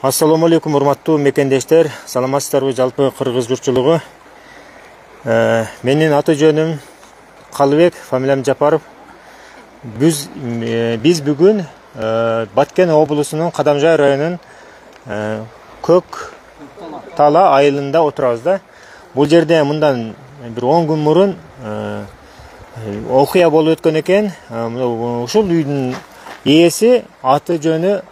Assalamu alaikum урматтуу мекендештер, саламатсыздарбы жалпы кыргыз журтчулугу. Менин аты жөнүм Калыбек, фамилиям Жапаров. Биз бүгүн Баткен облусунун Кадамжай районунун Көк Тала айылында отурабыз да. Бул жерде мындан бир 10 күн мурун окуя болуп өткөн экен. Ушул үйдүн ээси аты жөнү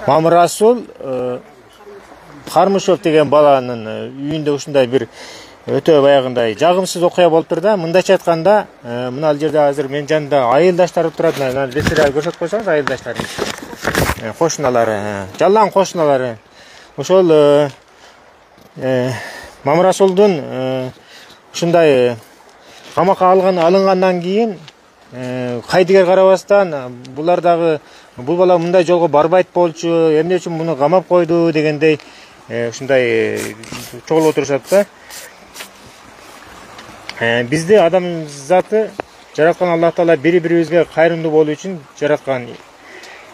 Мамырасул Кармышев деген баланын үйүндө ушундай бир өтө баягындай жагымсыз окуя болуптур да. Мындайча айтканда, мына ал жерде азыр мен жанында айылдаштар турат. Мына бесире көрсөтүп койсоңуз, айылдаштарым, кошуналары, жалаң кошуналары. Ошол Мамырасулдун ушундай камакка алынгандан кийин кайдыгер карабастан булар дагы бул бала мындай жолго барбайт болчу, эмне үчүн муну камап койду дегендей ушундай чогулуп отурушат да. Бизди адам заты жараткан Аллах Таала бири-бирибизге кайрымдуу болуу үчүн жараткан.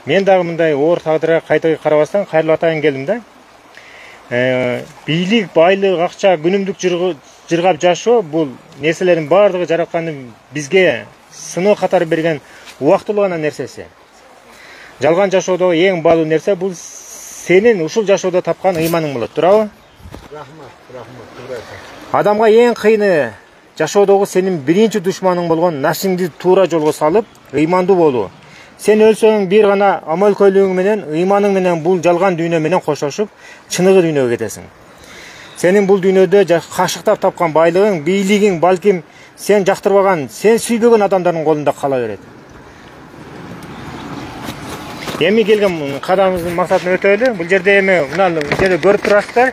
Мен дагы мындай оор тагдырга кайдыгер карабастан кайрылып атайын келдим да. Бийлик, байлык, акча, күнүмдүк жыргап жашоо бул нерселердин баардыгы жараткандын бизге сыноо катары берген убактылуу гана нерсеси. Жалган жашоодо эң баалуу нерсе бул сенин ушул жашоодо тапкан ыйманың болот, туурабы? Рахмат. Адамга эң кыйыны жашоодогу сенин биринчи душманың болгон нафсиңди туура жолго салып, ыймандуу болуу. Сен өлсөң бир гана амал көйлөгүң менен, ыйманың менен бул жалган дүйнө менен коштошуп, чыныгы дүйнөгө кетесиң. Сенин бул дүйнөдө кашыктап тапкан байлыгың, бийлигиң балким сен жактырбаган, сен сүйбөгөн адамдардын колунда кала берет. Эми келген кадамыбыздын максатын өтөлү. Бул жерде эми мына жерде көрүп турасыздар.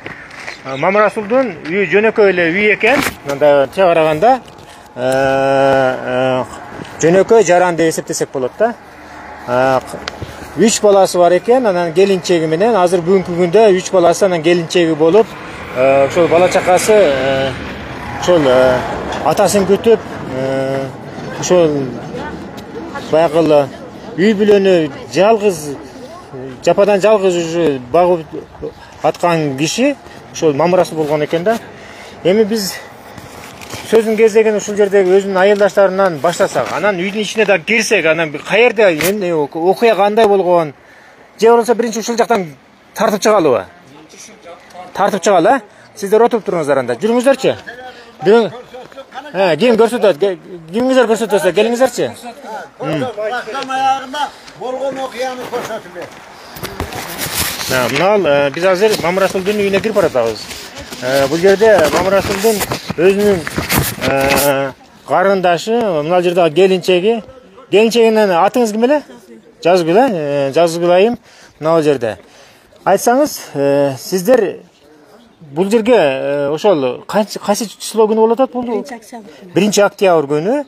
Мамырасулдун үйү жөнөкөй эле үй экен. Мында тие караганда жөнөкөй жаран деп эсептесек болот да. 3 баласы бар экен, анан келинчеги менен азыр бүгүнкү күндө 3 баласы анан келинчеги болуп, ошол бала чакасы ошол атасын күтүп, ошол баягы үй бүлөнү жалгыз жападан жалгыз уже багып аткан киши ошол Мамырасул болгон экен да. Эми биз сөзүн кезеген ушул жердеги өзүнүн айылдаштарынан баштасак, анан үйдүн ичине да кирсек, анан каерде окуя кандай болгон, же болбосо биринчи ушул жактан тартып чыгалыбы? Тартып чыгалы, сиздер отуруп туруңуздар анда. Жүрүңүздөрчү. Ким көрсөтөт? Кимиңиздер көрсөтөсүздөр, келиңиздерчи. Баштан аягына болгон окуяны көрсөтүлөт. Мына биз азыр Мамырасулдун үйүнө кирип баратабыз. Бул жерде Мамырасулдун өзүнүн карындашы, мына жерде келинчеги. Келинчегинин атыңыз ким эле? Жазгүл, Жазгүл айым мына жерде. Айтсаңыз, сиздер бул жерге ошол кайсы число күнү болуп атат бул? 1-октябрь күнү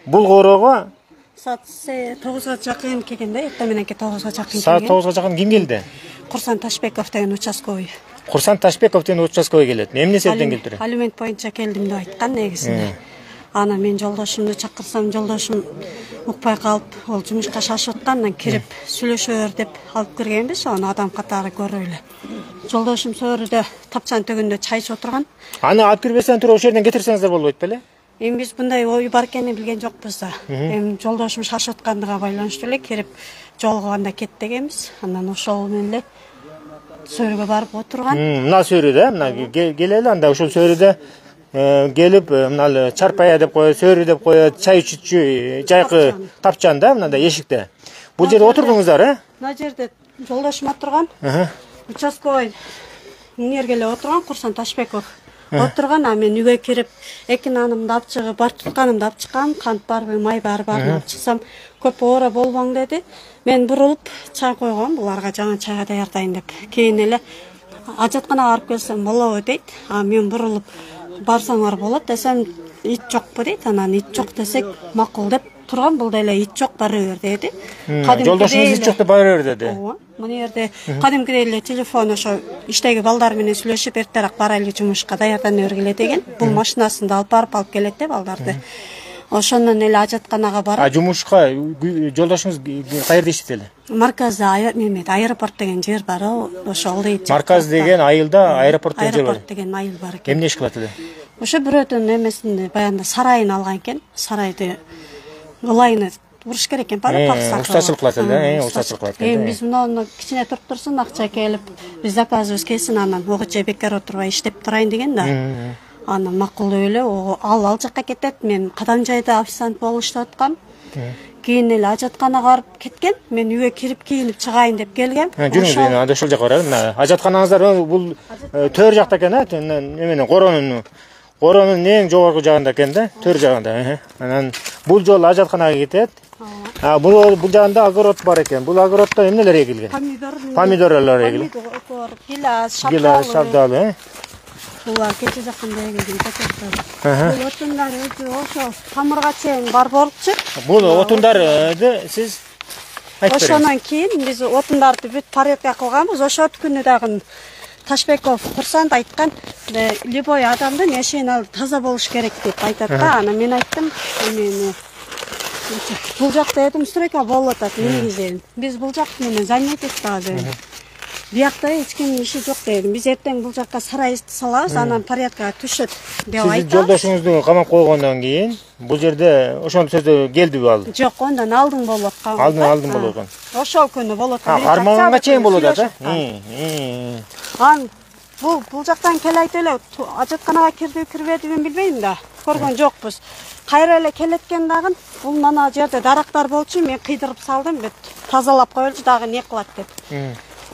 бул корого саат 9-га жакын келгенде, эртең мененки 9-га жакын келген. Саат 9-га жакын ким келди? Курсан Ташбеков деген участковый. Курсан Ташбеков деген участковый келет. Эмне себептен келиптир? Алимент боюнча келдим деп айткан негизинде. Ана мен жолдошумду чакырсам, жолдошум укпай калып, ол жумушка шашып аткандан кирип сүйлөшөр деп алып киргенбиз, аны адам катары көрүп эле. Жолдошум сөрүдө тапчан төгүндө чай ичип отурган. Аны алып кирбестен туруп ошол жерден кетирсеңиздер болбойт беле? Эми биз мындай ой бар экенин билген жокпуз да. Эми жолдошум шашып аткандыга байланыштуу эле кирип жолгоганда кет дегенбиз. Андан ошол менен эле сөрүгө барып отурган. Мына сөрүдө, мына келели, анда ошол сөрүдө келип, мына чарпая деп коет, сөрү деп коет, чай ичүүчү жайкы тапчан да, мындай эшикте. Бул жерде отурдуңуздар, Мына жерде жолдошум отурган. Участковый нерге эле отурган, Курсан Ташбеков отурган, а мен үйгө кирип, эки нанымды алып чыгып, бар тутканымды алып чыккам, кант барбы, май барбы алып чыксам, көп оора болбоң деди. Мен бурулуп чай койгом, буларга жаңы чайга даярдайын деп. Кийин эле ажатканага барып келсем болобу дейт. А мен бурулуп барсаңар болот десем, ит жокпу дейт. Анан ит жок десек макул деп турган, бул деле ит жок бара бер деди. Жолдошуңуз ит жок деп бара бер деди. Ооба. Мына жерде кадимкидей эле телефон ошо иштеги балдар менен сүйлөшүп эртерээк барайлы жумушка даярдана бергиле деген. Бул машинасында алып келет деп балдарды. Ошондон эле ажатканага барып, Жумушка жолдошуңуз каерде иштейт эле? Марказда аэропорт деген жер бар, ошол дейт. Марказ деген айылда аэропорт деген жер бар. Аэропорт деген айыл бар экен. Эмне иш кылат эле? Ошо бирөөдөн эмесинде баягында сарайын алган экен. Сарайды ылайыны уруш керек экен, Устачылык кылат эле, устачылык кылат экен. Биз муну кичине туруп турсун, акча келип, биз заказыбыз келсин, анан огуча бекер отурбай иштеп турайын деген да. Анан макулдуу эле, ал жакка кетет. Мен Кадамжайда официант болуп иштеп аткам. Кийин эле ажатканага барып кеткен. Мен үйгө кирип кийинип чыгайын деп келгем. Жүрүңүз, анда ошол жака барайын. Ажатканаңыздар бул төр жакта экен, эменин коронун эң жогорку жагында экен да, төр жагында. Анан бул жол ажатканага кетет. Бул жагында огород бар экен. Бул огороддо эмнелер эгилген? Помидорлор эгилген. Гилас, шабдалы. Булар кече жакында эгилген пакеттер. Бул отундар ошо тамырга чейин бар болчу. Бул отундарды сиз айтып бериңиз. Ошондан кийин биз отундарды бүт порядка кылганбыз. Ошо күнү дагы Ташбеков курсант айткан, любой адамдын эшигин таза болуш керек деп айтат да. Анан мен айттым, мени бул жакта эдим стройка болуп атат негизи. Биз бул жак менен занятость дагы. Биякта эч кимдин иши жок дедим. Биз эртең бул жакка сарайыбызды салабыз, анан порядкага түшөт деп айттым. Сиз жолдошуңузду камап койгондон кийин бул жерде ошондо сөзү келдиби ал? Жок, ондан алдын болуп аткан. Алдын болуп аткан. Ошол күнү болуп аткан. Арманга чейин болуп атат, Бул жактан келет эле ажатканага кирбедигин билбейм да. Көргөн жокпуз. Кайра эле келеткен дагы бул мана жерде дарактар болчу, мен кыйдырып салдым, бүт тазалап коелчу дагы не кылат деп.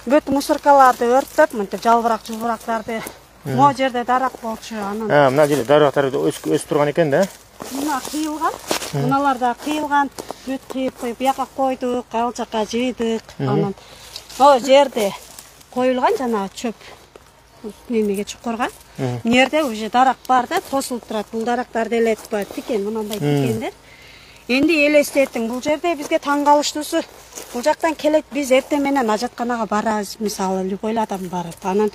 Бүт мусоркаларды өрттөп, мынтип жалбырак-жулбурактарды. Могу жерде дарак болчу, анан. Мына жерде дарактар өсүп турган экен да. Мына кыйылган. Мыналар да кыйылган. Бүт кыйып коюп, бияка койдук, ал жака жыйдык. Анан о жерде коюлган жана чөп немеге чукурга. Нерде уже дарак бар да, тосулуп турат. Бул дарактарды элетпей тикен, мынандай тикендер. Энди элестеттиң, бул жерде бизге таң калыштуусу, бул жактан келет, биз эртең менен ажатканага барабыз, мисалы любой адам барып, анан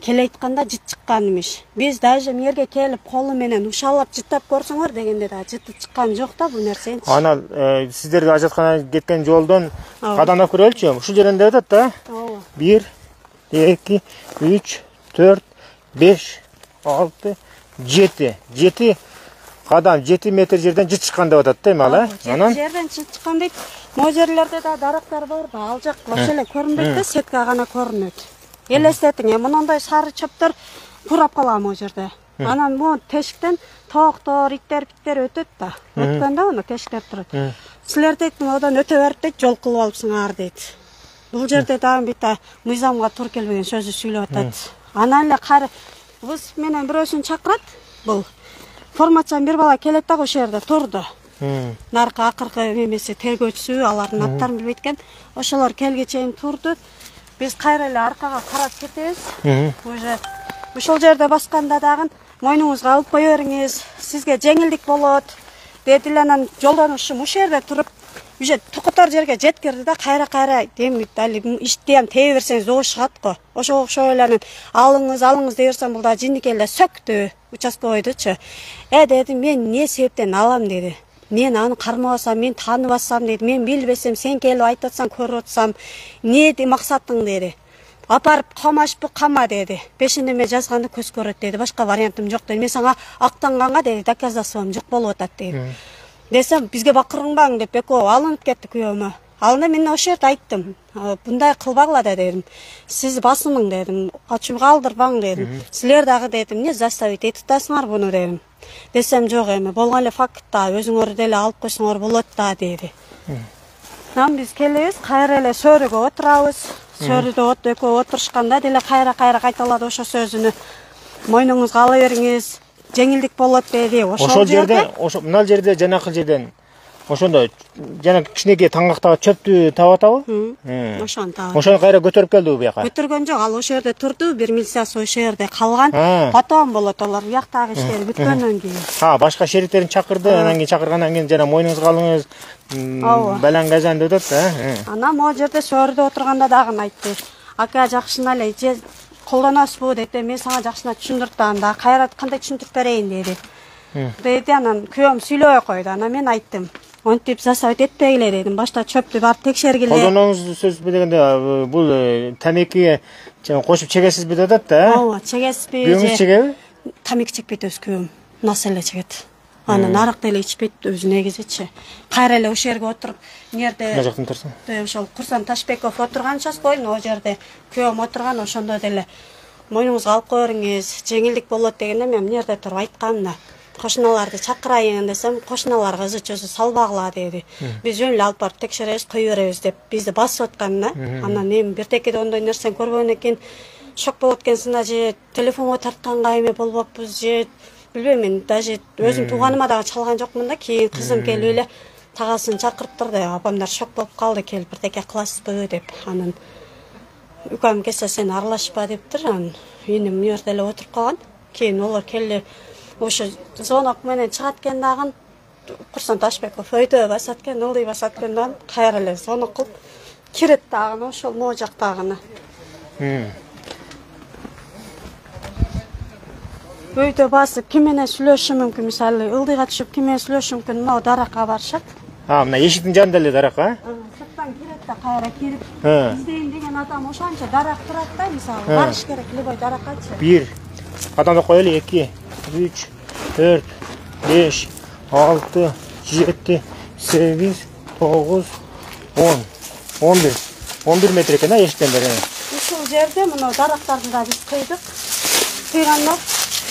келе айтканда жыт чыккан эмиш. Биз даже мерге келип колу менен ушалап жыттап көрсөңөр дегенде да жыты чыккан жок да бул нерсенчи. Анан сиздер ажатканага кеткен жолдон кадамдап көрөлчү. Ушул жеринде атат да. 1 2 3 4 5 6 7 кадам 7 метр жерден жыт чыккан деп атат да эми ал. Анан жерден жыт чыккан дейт. Могу жерлерде да дарактар бар да, ал жак ошо эле көрүнбөйт да, сетка гана көрүнөт. Элестетиң, мындай сары чөптөр курап калган могу жерде. Анан могу тешиктен тооктор, иттер өтөт да. Өткөндө муну тешиктер турат. Силер дейт, одан өтө берип дейт, жол кылып алыпсыңар дейт. Бул жерде дагы бит мыйзамга туура келбеген сөзү сүйлөп атат. Анан эле кайра биз менен бирөөсүн чакырат. Бул формачан бир бала келет дагы ошол жерде турду. Наркы акыркы эмеси тергөөчүсү, алардын аттарын билбейт экен. Ошолор келге чейин турду. Биз кайра эле аркага карап кетебиз. Уже ушул жерде басканда дагы мойнуңузга алып кое бериңиз, сизге жеңилдик болот. Дедилер, анан жолдонушум ушул жерде туруп, уже токотор жерге жеткирди да, кайра демит дали иштем тее берсеңиз добу чыгат го. Ошо эле алыңыз дей берсем, бул да жиндик эле сөктү, участковойдучу. Дедим, мен эмне себептен алам деди. Мен аны кармабасам, мен тааныбасам деди. Мен билбесем, сен келип айтатсаң, көрүп атсам, эмне максатың деди. Апарып камашпы, кама деди. Пешенеме жазганды көз көрөт деди. Башка вариантым жок деди. Мен сага актанганга деди, доказательством жок болуп атат деди. Десем, бизге бакырыңбаң деп экөө алынып кетти күйөөмө. Алында мен ошол жерде айттым. Мындай кылбагыла да дедим. Сиз басымың дедим. Ачып калдырбаң дедим. Силер дагы дедим, эмне заставить этип атасыңар буну дедим. Десем, жок эми, болгон эле факт да, өзүңөр деле алып койсоңор болот да деди. Нам биз келебиз, кайра эле сөрүгө отурабыз. Сөрүдө экөө отурушканда деле кайра кайталады ошо сөзүнү. Мойнуңузга ала бериңиз, жеңилдик болот деди. Ошол жерде, мына жерде жанакы жерден ошондо жана кичинекей таңгактагы чөптү таап атабы? Ошону таап. Ошону кайра көтөрүп келдиби буяка? Көтөргөн жок, ал ошол жерде турду, бир милициясы ошол жерде калган. Потом болот алар бияктагы иштери бүткөндөн кийин. Башка шериктерин чакырды, анан кийин чакыргандан кийин жана мойнуңузга алыңыз, балаң газан деп атат да. Анан могу жерде сөрүдө отурганда дагы айтты. Ака жакшына эле колдоносузбу деди. Мен сага жакшына түшүндүрүп атам да, кайра кандай түшүндүрүп берейин деди. Deydi, anан kүйөөм сүйлөбөй койду. Анан мен айттым. Монтип засабат этпегиле дедим. Башта чөптү барып текшергиле. Колдонуңуз сөз дегенде бул тамеки кошуп чегесизби деп атат да? Ооба, чегесизби? Күйөөңүз чегеби? Тамеки чекпейт өз күйөөм. Нас эле чегет. Анан арак деле ичпейт өзү негизичи. Кайра эле ошол жерге отуруп, эмнерде Мына жактан турсун. ошол Курсан Ташбеков отурган участкойдун о жерде күйөөм отурган, ошондо деле мойнуңузга алып кое бериңиз, жеңилдик болот дегенде мен эмнерде туруп айткам да. Кошуналарды чакырайын десем, кошуналар кызычөсү салбагыла деди. Биз жөн эле алып барып текшеребиз, кое беребиз деп бизди басып аткан да. Анан эми биртекеде ондой нерсени көрбөгөн экен, шок болуп аткенсиң же телефонго тартканга эме болбоппуз же билбейм, мен даже өзүм тууганыма дагы чалган жокмун да. Кийин кызым келип эле тагасын чакырып турду. Апамдар шок болуп калды, келип биртеке кыласызбы деп. Анан үкам келсе сен аралашпа дептир. Анан иним мына жерде эле отуруп калган. Кийин олар келди. Ошо звонок менен чыгат экен дагы. Курсан Ташбеков өйдө басат экен, ылдый басат экен дагы. Кайра эле звонок кылып кирет дагы ошол могу жактагына. Өйдө басып ким менен сүйлөшүшү мүмкүн, мисалы ылдыйга түшүп ким менен сүйлөшүшү мүмкүн, мына даракка барышат. Мына эшиктин жанында эле дарак, Сырттан кирет да кайра кирип, издейин деген адам ошончо дарак турат да, мисалы барыш керек любой дараккачы. 1 адамды коелу, 2 3 4 5 6 7 8 9 10 11 метр экен да эшиктен бери. Ушул жерде мына дарактарды да биз кыйдык. Кыйганда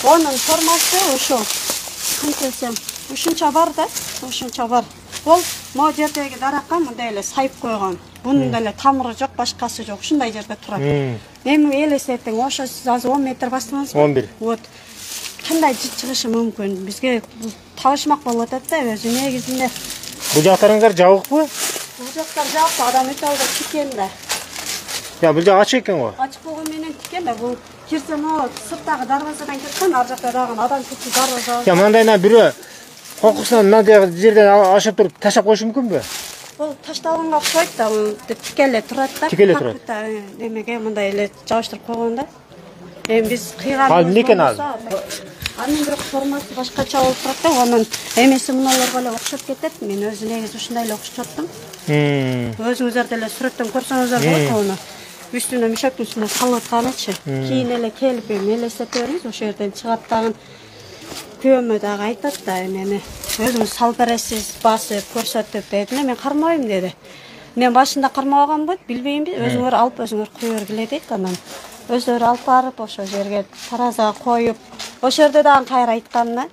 онун формасы ушул. Кантесем ушунча бар да, ушунча бар. Ол могу жердеги даракка мындай эле сайып койгон. Бунун деле тамыры жок, башкасы жок. Ушундай жерде турат. Эми элестетиң, ошо сиз азыр 10 метр бастыңызбы? 11. Вот. Кандай чыгышы мүмкүн? Бизге табышмак болуп атат да, өзү негизинде. Бул жактарыңыздар жабыкпы? Бул жактар жабык, адам өтө алда тикен да. Бул жак ачык экен го. Ачык болгон менен тикен да. Бул кирсе могу сырттагы дарбазадан кирсен, ар жакта дагы адам кетти дарбаза. Мындайна бирөө коркусунан мындай жерден ашып туруп таштап коюшу мүмкүнбү? Бул ташталганга окшойт да, бул тикеле турат да. Тикеле турат. Демеге мындай эле жабыштырып койгон да. Эми биз кыйган. Ал эмне экен ал? Анын бирок формасы башкача болуп турат да, анын эмеси мыналарга эле окшоп кетет. Мен өзү негизи ушундай эле окшоттум. Өзүңүздөр деле сүрөттөн көрсөңүздөр болот аны. Үстүнө мишөктүн үстүнө салып атканычы. Кийин эле келип элестете бериңиз, ошол жерден чыгат дагы. Күйөөмө дагы айтат да, мени өзүңүз салып бересиз, басып көрсөтүп деди. Мен кармайм деди. Мен башында кармабаганбы, билбеймби, өзүңөр алып өзүңөр кое бергиле дейт. Анан өздөрү алып барып ошол жерге таразага коюп, ошол жерде дагы кайра айткан да.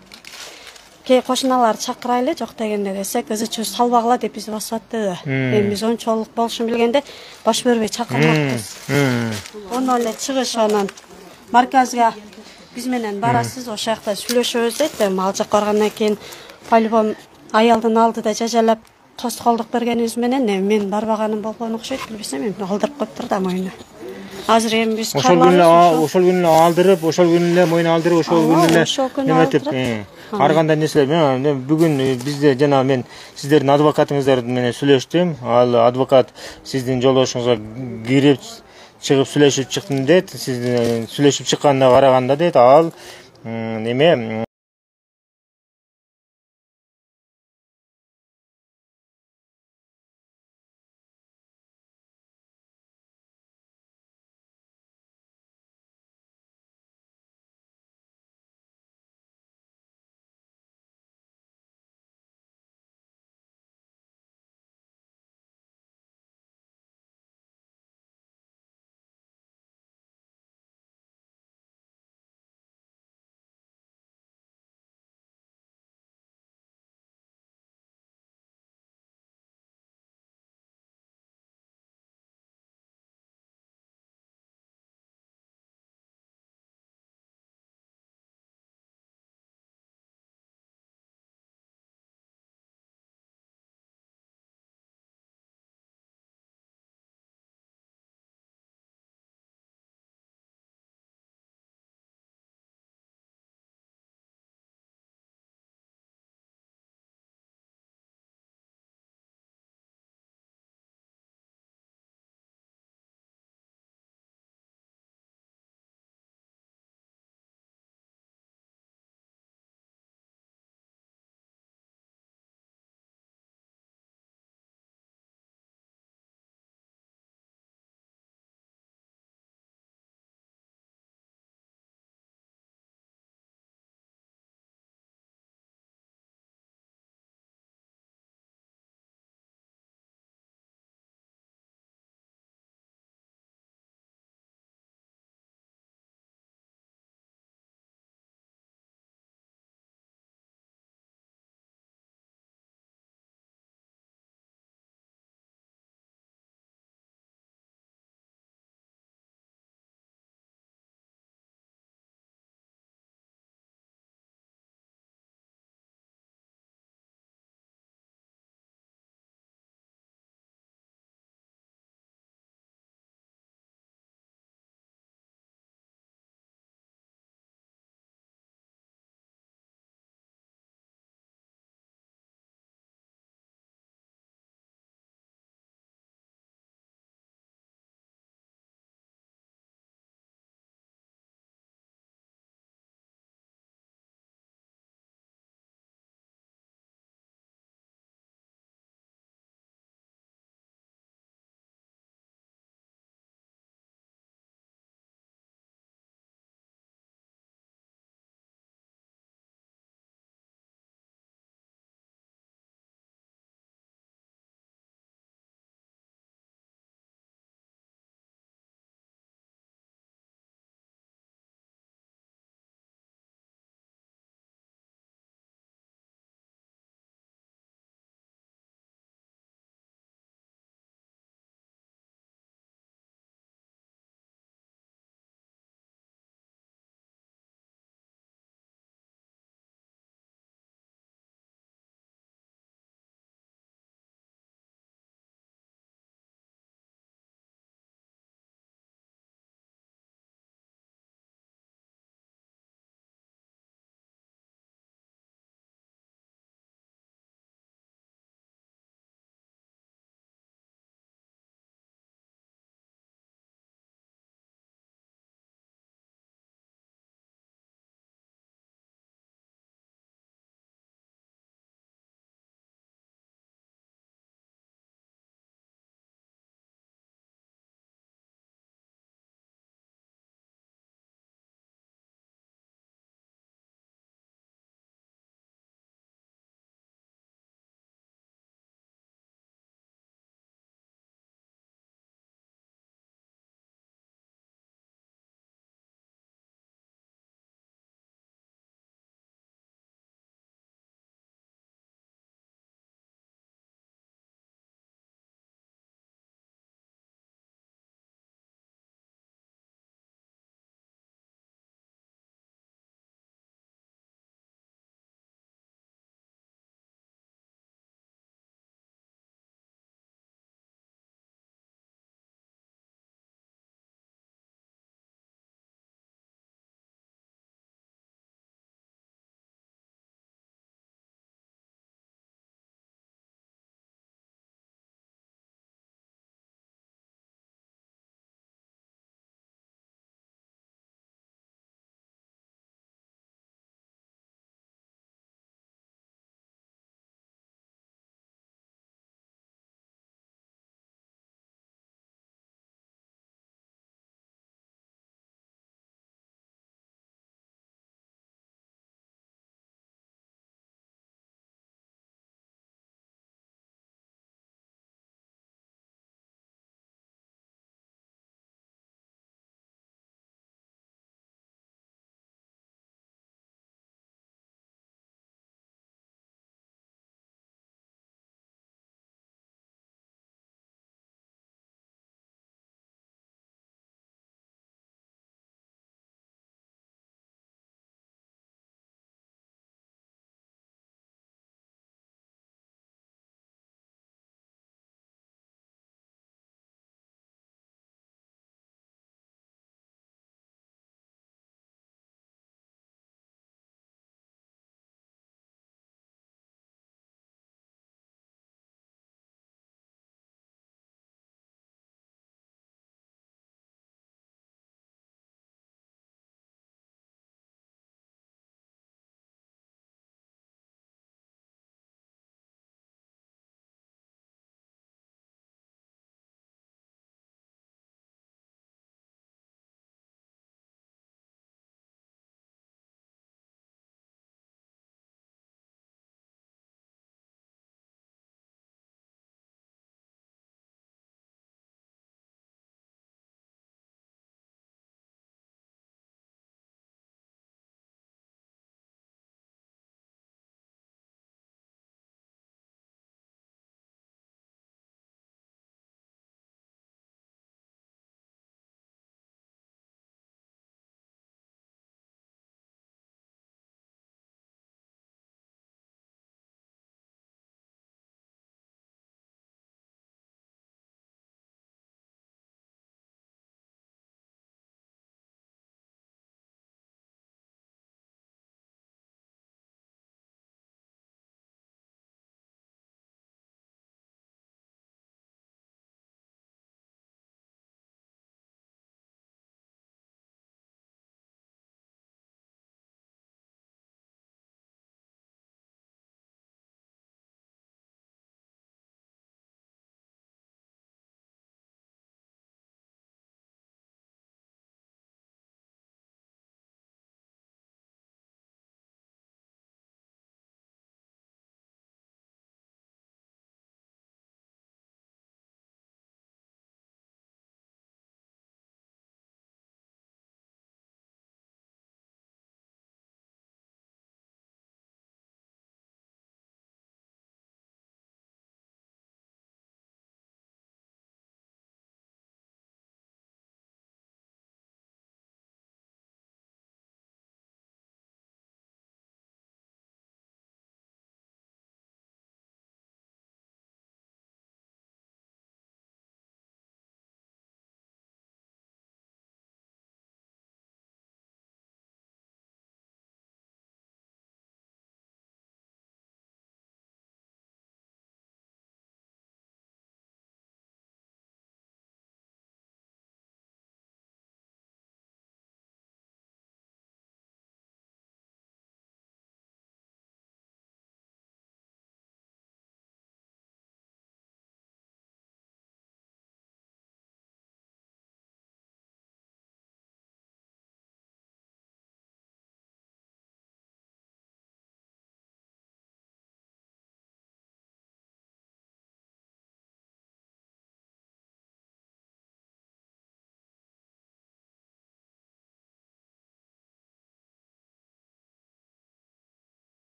Кей кошуналарды чакырайлы, жок дегенде десек, кызычы салбагыла деп бизди басып атты да. Эми биз ончолук болушун билгенде баш бербей чакырмакпыз. Ону эле чыгыш анан марказга биз менен барасыз, ошол жакта сүйлөшөбүз дейт. Ал жакка баргандан кийин по-любому аялдын алдыда жажалап тоскоолдук бергенибиз менен мен барбаганым болгон окшойт, билбесем эми алдырып коюптур да мойну. Азыр эми биз ошол күнү алдырып, ошол күнү эле мойну алдырып, ошол күнү эле неметип, ар кандай нерселер. Бүгүн бизде жана мен сиздердин адвокатыңыздар менен сүйлөштүм. Ал адвокат сиздин жолдошуңузга кирип чыгып сүйлөшүп чыктым дейт. Сиздин сүйлөшүп чыкканына караганда дейт, ал неме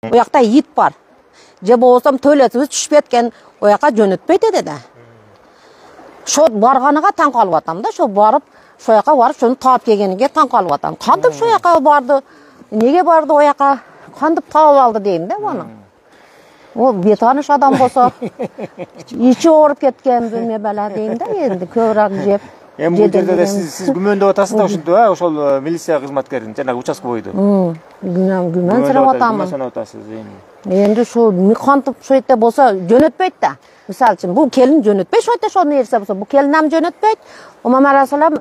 O yakta ит бар. Же болсам төлетибиz түшүп кеткен, o жака жөнөтпөйт эди да. Шо барганыга таң калып атам да, шо барып, шо жака барып, шону таап келгениге таң калып атам. Кантип шо жака барды? Неге барды o жака? Кантип таап алды дейм да буну. O бетаныш адам болсо, ичи ооруп кеткен билме бала дейм да, энди көбүрөөк жеп. Бул жерде сиз күмөндөп атасыз да ушинтип, ошол милиция кызматкерин, жанагы участковойду. Күмөн санап атамын. Санап атасыз. Энди шу кантип шо жерде болсо жөнөтпөйт да. Мисалы үчүн бул келин жөнөтпөйт, шо жерде шону нерсе болсо, бул келин ham жөнөтпөйт. Мамар Асалам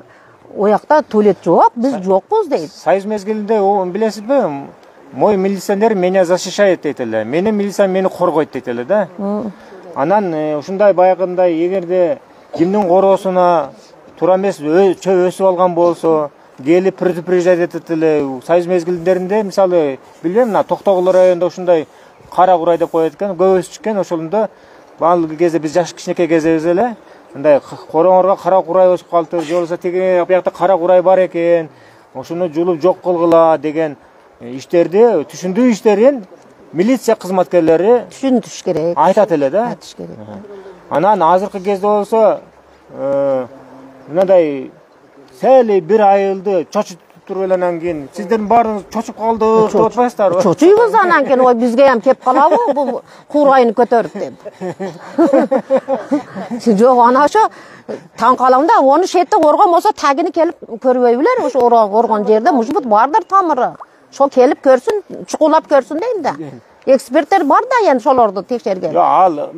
o жакта туалет жок, биз жокпуз дейт. Союз мезгилинде билесизби? Мой милиционер меня защищает дейт эле. Менин милициям мени коргойт дейт эле да. Анан ушундай баягындай эгерде кимдин короосуна туура эмес чөп өсүп алган болсо, келип предупреждать этет эле. Союз мезгилдеринде, мисалы, билбейм, Токтогул районунда ушундай кара курай деп коет экен, көп өсүп чыккан, ошондо ал кезде биз жаш кичинекей кезебиз эле. Мындай короңорго кара курай өсүп калды, же болбосо тиги биякта кара курай бар экен, ошону жулуп жок кылгыла деген иштерди, түшүндүү иштерин милиция кызматкерлери Түшүнүш керек. айтат эле да. Айтыш керек. Анан азыркы кезде болсо мындай сәл бир айылды чочуп туруп эле анан кийин сиздердин баарыңыз чочуп калдык деп атпайсыздарбы? Чочуйбуз анан кийин, ой бизге ham кеп калабы бул курайны көтөрүп деп. Жок, ана ошо таң калам да, ону шетте оргон болсо тагини келип көрбөйбүлөр, ошо оргон жерде мужбут бардыр тамыры. Шол келип көрсүн, чукулап көрсүн дейм да. Эксперттер бар да эми шолорду текшерген. Ал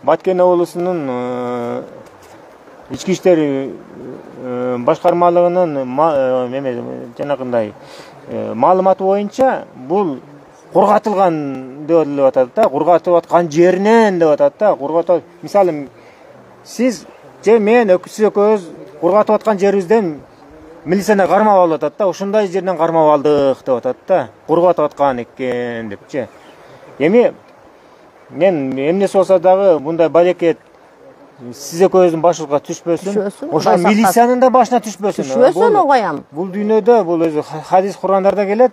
Баткен облусунун ички иштер башкармалыгынын жанагындай маалыматы боюнча бул кургатылган деп атат да, кургатып аткан жеринен деп атат да, кургатып. Мисалы, сиз же мен экөөбүз кургатып аткан жерибизден милицияны кармап алып атат да, ушундай жерден кармап алдык деп атат да, кургатып аткан экен депчи. Эми мен эмнеси болсо дагы мындай балекет сиз экөөбүздүн башыбызга түшпөсүн. Ошо милициянын да башына түшпөсүн. Түшпөсүн огоям. Бул дүйнөдө бул өзү хадис Курандарда келет.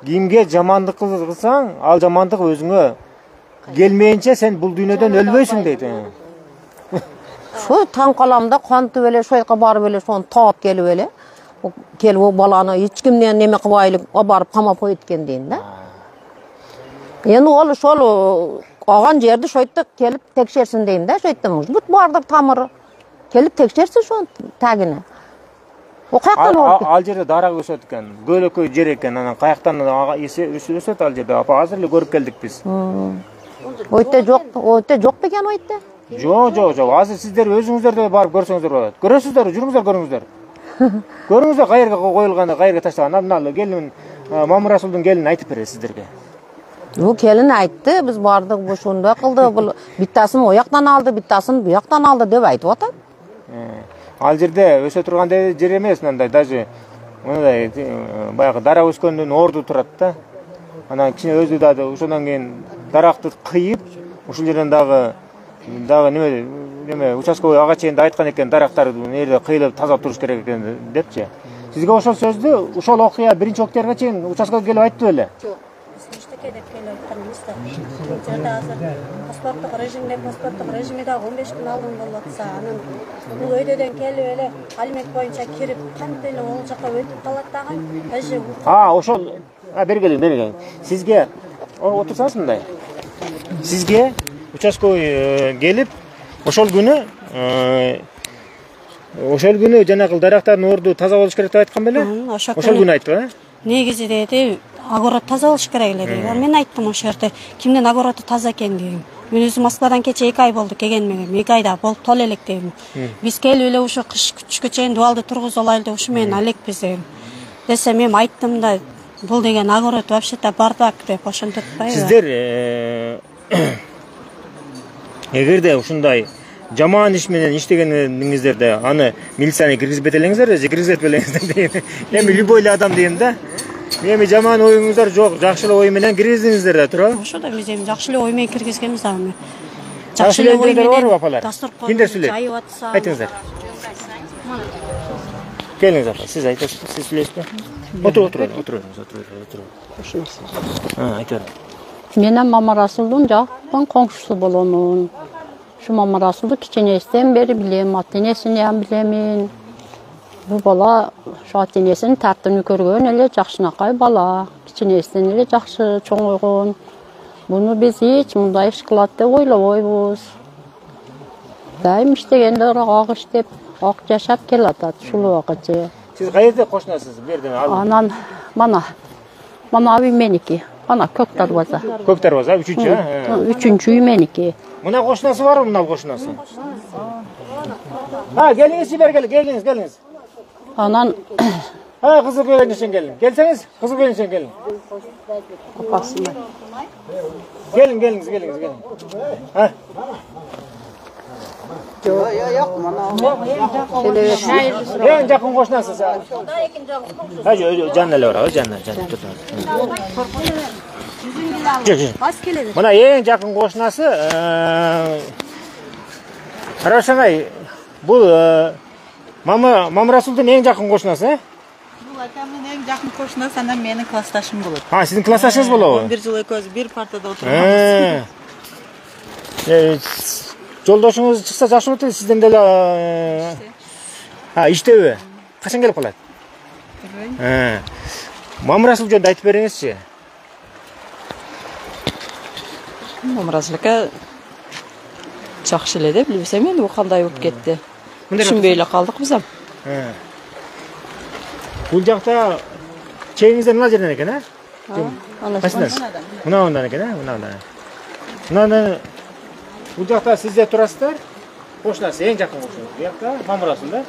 Кимге жамандык кылсаң, ал жамандык өзүңө келмейинче сен бул дүйнөдөн өлбөйсүң дейт. Шо таң каламда кантип эле шо жака барып эле шону таап келип эле. Келип о баланы эч кимден неме кылбайлык барып камап коет экен дейм да. Эми ол ошол алган жерди шо жерде келип текшерсин дейм да, шо жерде мужбут бардыр тамыры. Келип текшерсин шону тагини. О каяктан болуп? Ал жерде дарак өсөт экен, көлөкөй жер экен, анан каяктан өсөт ал жерде. Апа азыр эле көрүп келдик биз. Ойте жок бекен ойте? Жок. Азыр сиздер өзүңүздөр да барып көрсөңүздөр болот. Көрөсүздөр, жүрүңүздөр көрүңүздөр. Көрүңүздөр кайерге коюлган, кайерге таштаган. Мына келин Мамыр Расулдун келини айтып берет сиздерге. Бул келин айтты, биз бардык, ошондой кылды, бул биттасын ояктан алды, биттасын буяктан алды деп айтып атат. Ал жерде өсө турган жер эмес, мындай даже мындай баягы дара өскөндүн орду турат да. Анан кичине өзү да ошондон кийин даракты кыйып, ушул жерден дагы неме участковый ага чейин айткан экен, дарактарды нерде кыйылып тазалап туруш керек экен депчи. Сизге ошол сөздү, ошол окуя биринчи октябрга чейин участковый келип айтты беле? Жок. Деп келип айткан эмес да. Бул жерде азыр паспорттук режимде 15 күн алдын болуп атса, анан бул өйдөдөн келип эле алимент боюнча кирип, кантип эле ол жака өтүп калат дагы. Даже ошол бергиле. Сизге отурсаңыз мындай. Сизге участковый келип, ошол күнү жанагы дарактардын орду таза болуш керек деп айткан беле? Ошол күнү айтты, негизи деди, огород таза болуш керек эле дейт. Мен айттым ошол жерде, кимдин огороду таза экен дейм. Мен өзүм Москвадан кече 2 ай болду келгенмин. 2 айда болуп толо элек дейм. Биз келип эле ушу кыш күчкө чейин дубалды тургузуп алайлы деп ушу менен элекпиз дейм. Десем мен айттым да, бул деген огород вообще-то бардак деп ошентип атпайбы? Сиздер эгерде ушундай жаман иш менен иштегениңиздерде аны милицияны киргизбете элеңиздер же киргизбете элеңиздер дейм. Эми любой эле адам дейм да. Эми жаман оюңуздар жок, жакшы эле ой менен киргиздиңиздер да, туурабы? Ошо да биз эми жакшы эле ой менен киргизгенбиз дагы. Жакшы эле ой менен барбы апалар? Дастаркон Кимдер сүйлөйт? жайып атса. Айтыңыздар. Geliniz apa, siz aytasizmi, siz bilasizmi? O'tirib. Ha, aytaver. Менен Мама Расулдун жакын коңшусу боломун. Şu Mama Rasuldu kiçenesinden beri bilem, ata-enesini ham bilemin. Bu bala şu ata-enesinin tartibini көргөн эле жакшынакай бала. Kiçenesinden эле жакшы чоңойгон. Bunu biz hiç mындай iş kılat dep oylabойбуз. Daim iştegende ак иштеп, ак жашап келатат ушул убакытча. Siz qayerda qo'shnasiz? Bu yerdan Anan mana uy meniki. Ana Көк Дарбаза. Көк Дарбаза 3-cü ha? Üçüncü uy meniki. Buna qo'shnasi var mı buna qo'shnasi? Ha, geliniz sizler geliniz. Anan Ha, kızı böyle için gelin. Gelseniz, kızı böyle için gelin. apasına. Geliniz. Ha. En yakın qo'shnasi sen. Ha, canlar var, canlar. Bas kelever. Buna en yakın qo'shnasi Ravshanay, bu Mama Rasul'dan en yakın qo'shnasi, ha? Bu akamın en yakın koşunası anam menin klastaşım bulur. Ha, sizin klastaşınız bo'ladi. 11 yıl ökөz bir partada oturamiz. Жолдошуңуз чыкса жакшы болот, сизден деле иштеби? Качан келип калат? Мама Расул жөнүндө айтып бериңизчи. Mama Rasul'ka жакшы эле деп билбесем эми кандай болуп кетти. Түшүнбөй эле калдык биз ham. Бул жакта чейиңиздер мына жерден экен, а? Ana Мынаудан экен, а? Мынаудан. Бул жакта сиздер турасыздар. Qo'shnasi, eng yaqin qo'shni. Bu yoqda Mama Rasul da.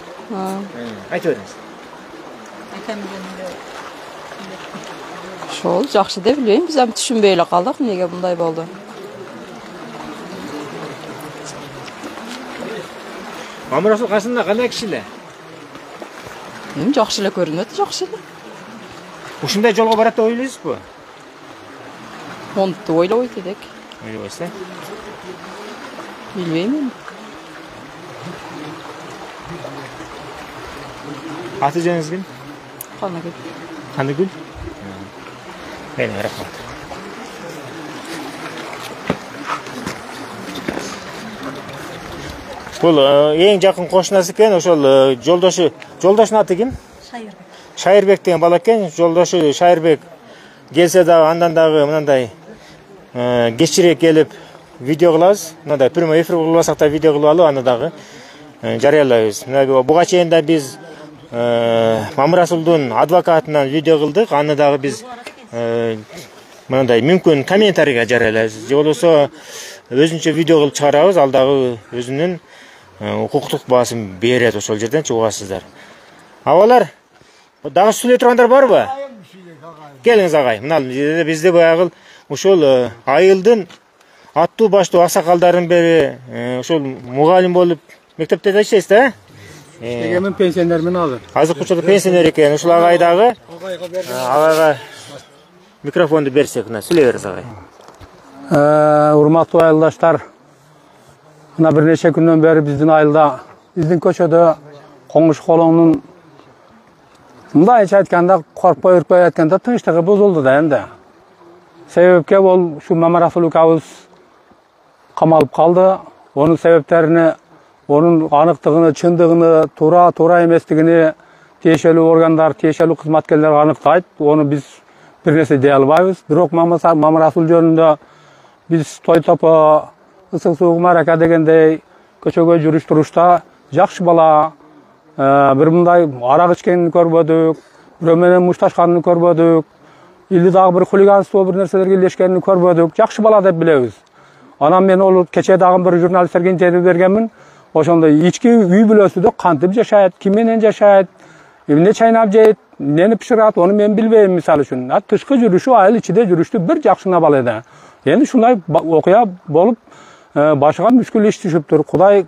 Aytib berіңiz. Şol жакшы деп билбейм, биз ham түшүнбөй эле калдык, эмнеге мындай болду. Mama Rasul кайсында кандай киши эле? Эми жакшы эле көрүнөт, жакшы эле. Ушундай жолго барат деп ойлойсузбу? Монту ойлойт элек. Ойлойсуз, Билбейм эми. Аты жөнүңүз ким? Канагүл. Канагүл? Мени рахмат. Бул эң жакын кошунасы экен, ошол жолдошунун аты ким? Шайырбек деген бала экен. Жолдошу Шайырбек келсе дагы андан дагы мындай кечирээк келип видео кылабыз. Мындай прямой эфир кылбасак да видео кылып алып, аны дагы жарыялайбыз. Буга чейин да биз Мама Расулдун адвокатынан видео кылдык. Аны дагы биз мындай мүмкүн комментарийге жарыялайбыз. Же болбосо өзүнчө видео кылып чыгарабыз. Ал дагы өзүнүн укуктук баасын берет, ошол жерден чыгасыздар. Абалар дагы сүйлөй тургандар барбы? Келиңиз агай. Мына бизде баягы ошол айылдын аттуу баштуу аксакалдарын бери ошол мугалим болуп мектепте иштейсиз да? Мен пенсионермин азыр. Азыркы учурда пенсионер экен. Ушул агай дагы агайга микрофонду берсек, мына сүйлөй бериңиз агай. Урматтуу айылдаштар, мына бир нече күндөн бери биздин айылда, биздин көчөдө коңуш колоңдун мындайча айтканда коркпой үркпөй айтканда тынчтыгы бузулду да энди. Себепке ол şu Mama Rasul укабыз камалып калды. Onun себептерини, onun анықтығыны, чындығыны, тура еместігini тиешелүү органдар, тиешелүү кызматкерлер аныктайт. Onu biz bir нерсе дей албайбыз. Бирок Mama Rasul жөнүндө biz той топо, ысык суук марака дегендей көчөгө жүрүш турушта жакшы бала, бир мындай арак ичкенин көрбөдүк, бирөө менен мушташканын көрбөдүк. Или дагы бир хулиганство бир нерселерге илешкенин көрбөдүк. Жакшы бала деп билебиз. Анан мен ол кече дагы бир журналисттерге интервью бергенмин. Ошондо ички үй бүлөсүдө кантип жашайт, ким менен жашайт, эмне чайнап жейт, эмнени пишират, аны мен билбейм мисалы үчүн. Тышкы жүрүшү, айыл ичинде жүрүштү бир жакшына бала эди. Эми ушундай окуя болуп, башыга мүшкүл иш түшүптүр. Кудай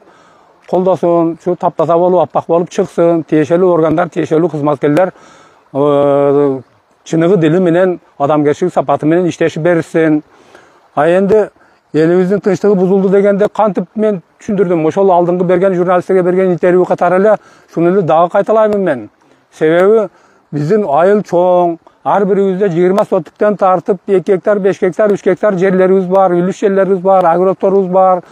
колдосун, şu таптаса болуп, аппак болуп чыксын, тиешелүү органдар, тиешелүү кызматкерлер чыныгы дили менен, адамгерчилик сапаты менен иштешип берсин. Энди элибиздин тынчтыгы бузулду дегенде кантип мен түшүндүрдүм. Ошол алдыңкы берген журналисттерге берген интервью катары эле шуну эле дагы кайталаймын мен. Себеби биздин айыл чоң, ар бирибизде 20 соттуктан тартып 2 гектар, 5 гектар, 3 гектар жерлерибиз бар, үлүш жерлерибиз бар, огородторубуз бар.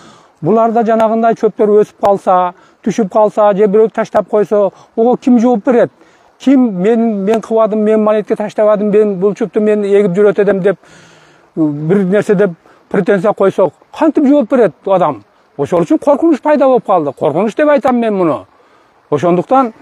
Буларда жанагындай чөптөр өсүп калса, түшүп калса, же бирөө таштап койсо, ого ким жооп берет? Ким мен кыбадым, мен монетке таштабадым, мен бул чөптү мен эгип жүрөт эдем деп бир нерсе деп претензия койсок, кантип жооп берет адам? Ошол үчүн коркунуч пайда болуп калды. Коркунуч деп айтам мен муну. Ошондуктан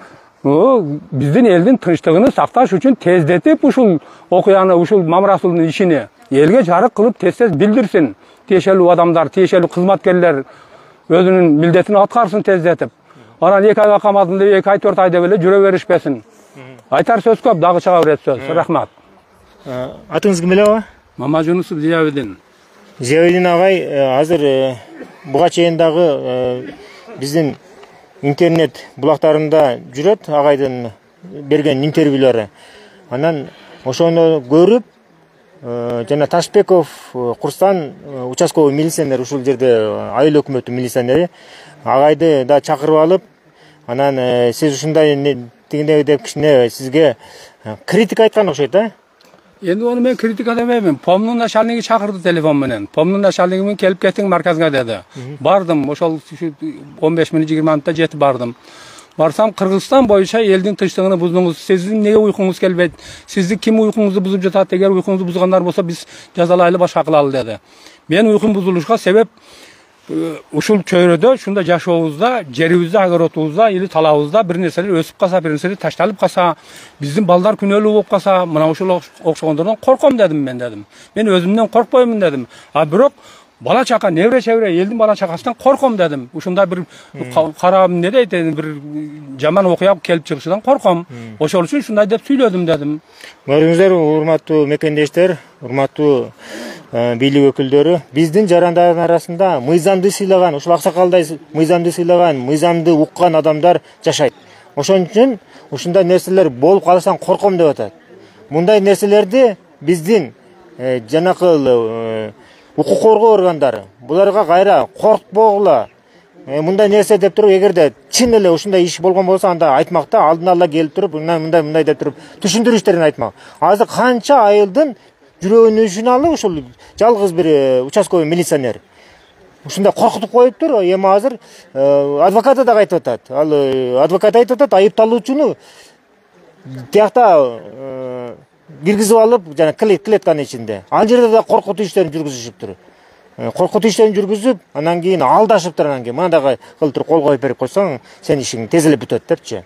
биздин элдин тынчтыгын сакташ үчүн тездетип ушул окуяны, ушул Мамырасулдун ишини элге жарык кылып тез билдирсин. Тиешелүү адамдар, тиешелүү кызматкерлер өзүнүн милдетин аткарсын тездетип. Анан 2 айга камадым деп 2 ай 4 айда эле жүрө беришпесин. Айтар сөз көп, дагы чыга берет сөз. Рахмат. Атыңыз ким эле ага? Мамажунусов Зиябидин. Зиябидин агай азыр буга чейин дагы биздин интернет булактарында жүрөт агайдын берген интервьюлары. Анан ошону көрүп жана Ташбеков Курстан участковый милиционер, ушул жерде айыл өкмөтү милиционери агайды да чакырып алып, анан сиз ушундай тигиндей деп кичине сизге критика айткан окшойт, а? Енді оны мен критика демеймін. Помнун начальниги чакырды телефон менен. Помнун начальниги мен келип кетиң марказга деди. Бардым, ошол 15 минут 20 минутта жетип бардым. Барсам Кыргызстан боюнча элдин тынчтыгын буздуңуз. Сиздин эмнеге уйкуңуз келбейт? Сизди ким уйкуңузду бузуп жатат? Эгер уйкуңузду бузгандар болсо биз жазалайлы башка кылалы деди. Мен уйкум бузулушка себеп ушул чөйрөдө, ушунда жашообузда, жерибизде, огородубузда или талабыбызда бир нерселер өсүп калса, бир нерселер ташталып калса, биздин балдар күнөөлүү болуп калса, мына ушул окшогондордон корком дедим мен. Мен өзүмдөн коркпоймун дедим. А бирок бала чака, небре чебре, элдин бала чакасынан корком дедим. Ушундай бир карап эмне дейт, бир жаман окуя келип чыгышынан корком. Ошол үчүн ушундай деп сүйлөдүм дедим. Көрүңүздөр, урматтуу мекендештер, урматтуу бийлик өкүлдөрү, биздин жарандардын арасында мыйзамды сыйлаган, ушул аксакалдай мыйзамды сыйлаган, мыйзамды уккан адамдар жашайт. Ошон үчүн ушундай нерселер болуп калсаң корком деп атат. Мындай нерселерди биздин жанакы укук коргоо органдары буларга кайра коркпогула. Мындай нерсе деп туруп, эгерде чын эле ушундай иш болгон болсо, анда айтмакта, алдын ала келип туруп, мындай деп туруп түшүндүрүштерин айтмак. Азыр канча айылдын жүрөгүнүн ишин алып ушул жалгыз бир участковый милиционер ушундай коркутуп коюптур. Эми азыр адвокаты да айтып атат. Ал адвокат айтып атат, айыпталуучуну тиякта киргизип алып, жана клетканын ичинде. Ал жерде да коркутуу иштерин жүргүзүшүптүр. Коркутуу иштерин жүргүзүп, анан кийин алдашыптыр, анан кийин мындай кылып туруп кол коюп берип койсоң, сен ишиң тез эле бүтөт депчи.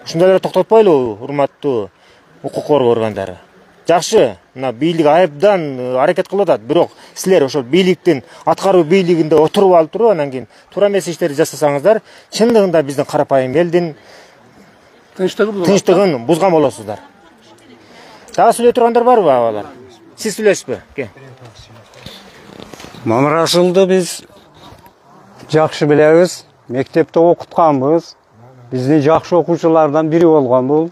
Ушундайлар токтотпойлу, урматтуу укук коргоо органдары. Жакшы, мына бийлик айыпдан аракет кылып атат, бирок силер ошол бийликтин аткаруу бийлигинде отуруп алып туруп, анан кийин туура эмес иштерди жасасаңыздар, чындыгында биздин карапайым элдин тынчтыгын бузган болосуздар. Дагы сүйлөй тургандар барбы абалар? Сиз сүйлөйсүзбү? Мамырасулду биз жакшы билебиз, мектепте окутканбыз. Биздин жакшы окуучулардан бири болгон бул.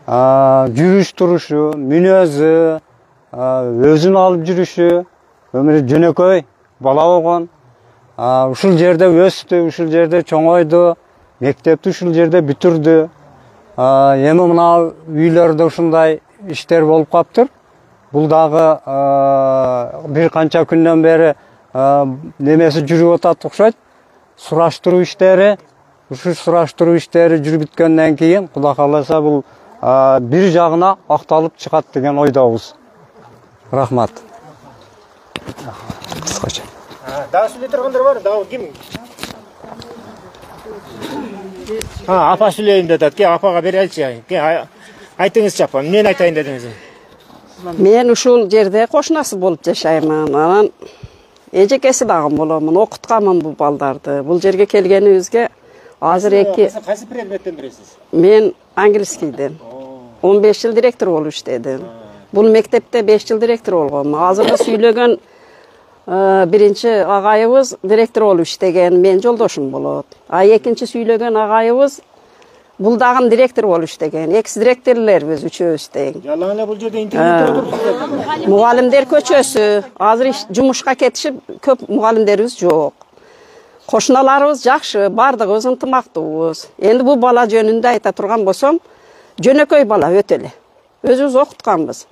Жүрүш турушу, мүнөзү, өзүн алып жүрүшү, өмүрү жөнөкөй бала болгон. Ушул жерде өстү, ушул жерде чоңойду, мектепти ушул жерде бүтүрдү. Эми мына үйлөрдө ушундай иштер болуп калыптыр. Бул дагы бир канча күндөн бери немеси жүрүп атат окшойт. Сураштыруу иштери, ушул сураштыруу иштери жүрүп бүткөндөн кийин, Кудай кааласа, бул бир жагына акталып чыгат деген ойдобуз. Рахмат. Кыскача. Дагы сүйлөй тургандар бар? Дагы ким? Апа сүйлөйүн деп атат. Апага береличи. Айтыңызчы, апа, эмнени айтайын дедиңиз? Мен ушул жерде кошунасы болуп жашаймын. Анан эжекеси дагы боломун, окутканмын бул балдарды. Бул жерге келгенибизге азыр кайсы предметтен бересиз? Мен английскийден 15 жыл директор болуп иштедим. Бул мектепте 5 жыл директор болгом. Азыркы сүйлөгөн биринчи агайыбыз директор болуп иштеген, мен жолдошум болот. Экинчи сүйлөгөн агайыбыз бул дагы директор болуп иштеген. Экс директорлорбуз үчөөбүз тең. Жалаң эле бул жерде интернетте отурупсуздар. Мугалимдер көчөсү. Азыр жумушка кетишип көп мугалимдерибиз жок. Кошуналарыбыз жакшы, бардыгыбыз ынтымактуубуз. Эndi бул бала жөнүндө айта турган болсом, Жөнөкөй бала өтө эле. Өзүбүз окутканбыз.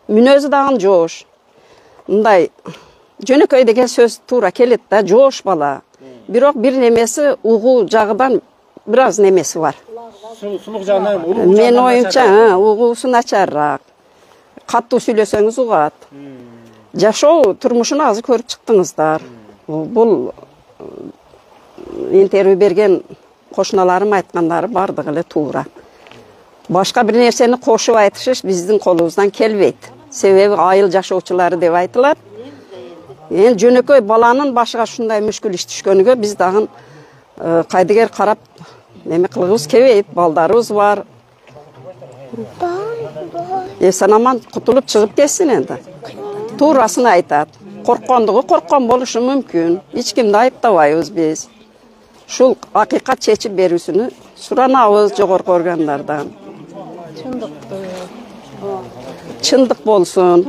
Мүнөзү дагы жоош. Мындай жөнөкөй деген сөз туура келет да, жоош бала. Бирок бир немеси угуу жагынан бир аз немеси бар. Сулук жагынан Мен оюмча, угуусу начарраак. Каттуу сүйлөсөңүз угат. Жашоо турмушун азыр көрүп чыктыңыздар. Бул интервью берген кошуналарым айткандары бардыгы эле туура. Башка бир нерсени кошуп айтышыш биздин колубуздан келбейт. Себеби айыл жашоочулары деп айтылат. Жөнөкөй баланын башыга ушундай мүшкүл иш түшкөнүгө биз дагы кайдыгер карап неме кылгыбыз келбейт. Балдарыбыз бар. Эсен-аман кутулуп чыгып кетсин энди. Туурасын айтат. Корккондугу корккон болушу мүмкүн. Эч кимди айыптабайбыз биз. Шул акыйкат чечип берүүсүнү суранабыз жогорку органдардан. Чындык болсун.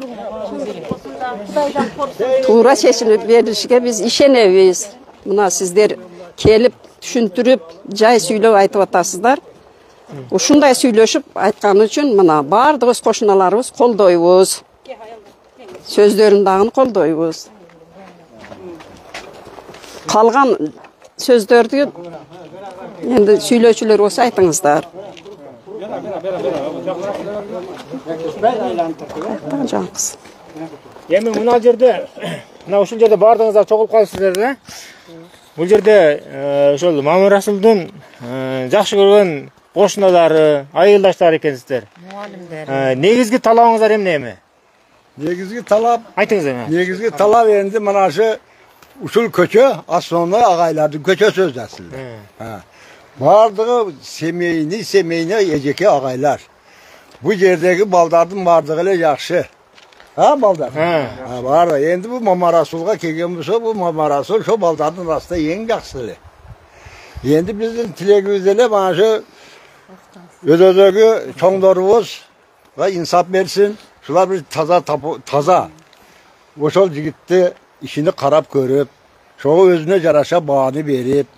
Туура чечим берилишиге биз ишенебиз. Мына сиздер келип түшүндүрүп, жай сүйлөп айтып атасыздар. Ушундай сүйлөшүп айткан үчүн мына бардыгыбыз кошуналарыбыз колдойбуз. Сөздөрүн дагы колдойбуз. Калган сөздөрдү енді сүйлөөчүлөр болсо айтыңыздар. Жаңкыз. Эми мына жерде, ушул жерде бардыгыңыздар чогулуп калыпсыздар да. Бул жерде ошол Мамырасулдун жакшы көргөн кошуналары, айылдаштары экенсиздер. Негизги талабыңыздар эмне? Негизги талап, Айтыңыз эми. негизги талап энди мынашы ушул көчө, основной агайлардын көчөсү өз асылы. Бардыгы семейни эжеке агайлар. Бу жердеги балдардын бардыгы эле жакшы. Балдар? Бар. Энди бу Мамарасулга келген болсо, бу Мамарасул ошо балдардын арасында эң жакшы эле. Энди биздин тилегибиз эле мынашы өдөөдөгү чоңдорубузга инсап берсин. Шулар bir таза. Ошол жигитти ишини карап көрүп, шого өзүнө жараша бааны берип,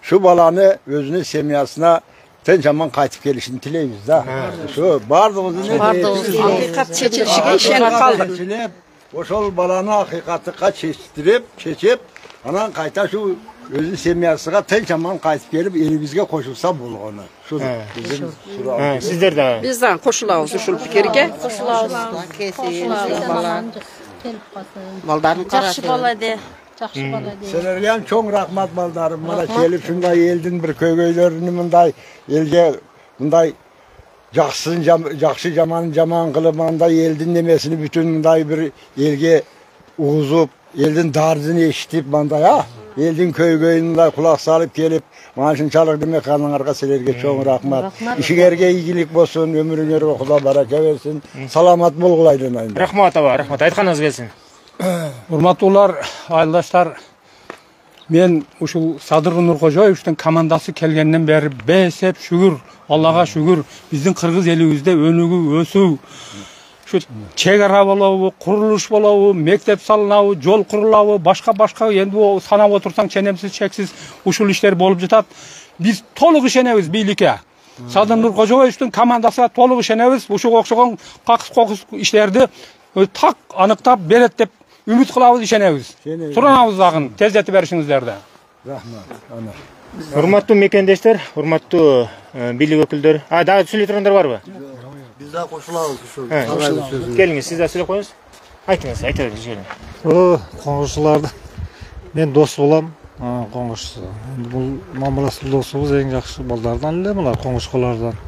шу баланы өзүнүн семьясына тынчаман кайтып келишин тилейбиз да. Ошо бардыгыбыздын Акыйкат чечилишиге ишенип калдык. Ошол баланы акыйкатка чечип, анан кайта шу өзүнүн семьясына тынчаман кайтып келип, элибизге кошулса болгону. Шу биздин суроо. Сиздер да. Биз дагы кошулабыз ушул пикирге. Балдарын Жакшы бала де. Жакшы бала де. Силерге ham чоң рахмат балдарым. Мына келип шундай элдин бир көйгөйлөрүнү мындай элге мындай жакшы жаман кылып мындай элдин немесини бүтүн мындай бир элге угузуп, элдин дардын эшитип мындай элдин көйгөйүн мындай кулак салып келип, мына ушунчалык неме кылганыңарга силерге чоң рахмат. Ишиңерге ийгилик болсун, өмүрүңөргө Кудай барака берсин. Саламат болгула. Рахмат аба, рахмат. Айтканыңыз келсин. Урматтуулар, айылдаштар, мен ушул Садыр Нуркожоевичтин командасы келгенден бери бесеп шүгүр, Аллага шүгүр, биздин кыргыз элибизде өнүгүү, өсүү, şu чек ара болобу, курулуш болобу, мектеп салынабы, жол курулабы, башка енді о санап отырсаң ченемсиз чексиз ушул иштер болуп жатат. Биз толук ишенебиз бийликке. Садыр Нуркожоевичтин командасына толук ишенебиз. Ушуга окшогон какыс иштерди так аныктап берет деп үмүт кылабыз, ишенебиз. Суранабыз дагы тездетип беришиңиздерди. Рахмат. Урматтуу мекендештер, урматтуу бийлик өкүлдөр. Дагы сүйлөй тургандар барбы? Биз да кошулабыз ушул. Келиңиз, сиз да сүйлөп коюңуз. Айтыңыз, айта бериңиз. Коңгушуларды мен дос болам, коңгуш. Бул Мамырасул досубуз эң жакшы балдардан эле, мына коңгушкалардан.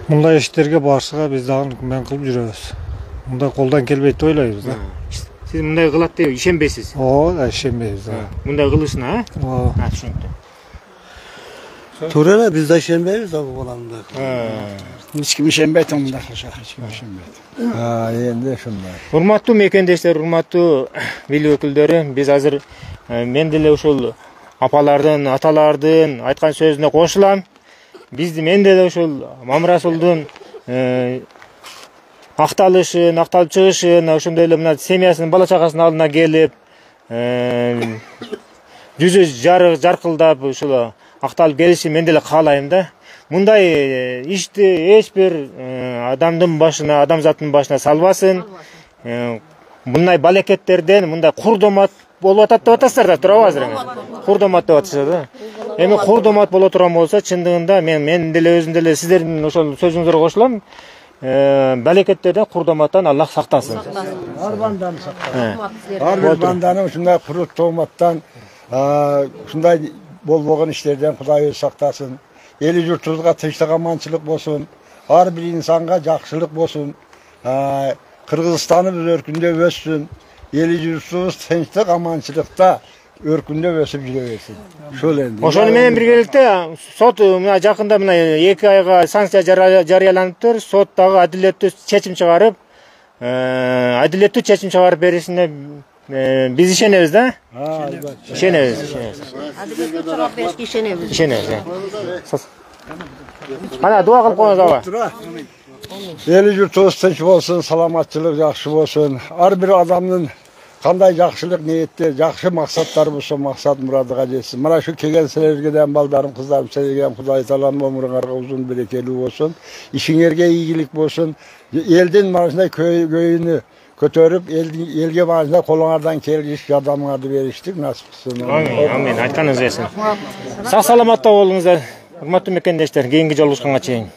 Мындай иштерге барышыга биз дагы мен кылып жүрөбүз. Мындай колдон келбейт деп ойлойбуз да. Сиз мындай кылат деп ишенбейсиз? Ишенбейбиз. Мындай кылышына, түшүнүктүү. Туура эле, биз да ишенбейбиз да бул баланы. Эч ким ишенбейт мындай кылышка, эч ким ишенбейт. Энди ошондой. Урматтуу мекендештер, урматтуу бийлик өкүлдөрү, биз азыр мен деле ушул апалардын, аталардын айткан сөзүнө кошулам. Мен деле ушул Мамырасулдун акталышын, акталып чыгышын, ошондой эле мына семьясынын бала чагасынын алдына келип, жүзү жаркылдап ушул акталып келишин мен деле каалайм да. мындай ишти эч бир адамдын башына, адамзаттын башына салбасын. Мындай балекеттерден мындай курдомат болуп атат деп атасыздар да, туурабы азыр? Курдомат деп атышат да. Эми курдомат боло турган болсо, чындыгында мен деле өзүм деле сиздердин ошол сөзүңүзгө кошулам. Балекеттерден, курдоматтан Аллах сактасын. Ар банданы сактасын. Ар бир банданы ушундай курут тооматтан, ушундай болбогон иштерден Кудай өзү сактасын. Эли журтубузга тынчтык, аманчылык болсун. Ар бир инсанга жакшылык болсун. Кыргызстаныбыз өркүндөп өссүн. Эли журтубуз тынчтык, аманчылыкта өркүндөп өсүп жүрө берсин. Ошол энди. Ошону менен биргеликте сот мына жакында мына 2 айга санкция жарыяланыптыр. Сот дагы адилеттүү чечим чыгарып беришине биз ишенебиз да? Ишенебиз. Адилеттүү жооп беришке ишенебиз. Ишенебиз. Mana дуа кылып коюңуз аба. Эли журтубуз тынч болсун, саламатчылык жакшы болсун. Ар бир адамдын кандай жакшылык ниетте, жакшы максаттары болсо, максат мурадыга жетсин. Мына шу келген силерге ден балдарым, кыздарым, силерге Кудай таалам өмүрүңөргө узун берекелүү болсун. Ишиңерге ийгилик болсун. Элдин мындай көйүнү көтөрүп, элге баарында колуңардан келиш, жардамыңарды бериштик насип кылсын. Амин. Айтканыңыз келсин. Сак саламатта болуңуздар. Урматтуу мекендештер, кийинки жолугушканга чейин.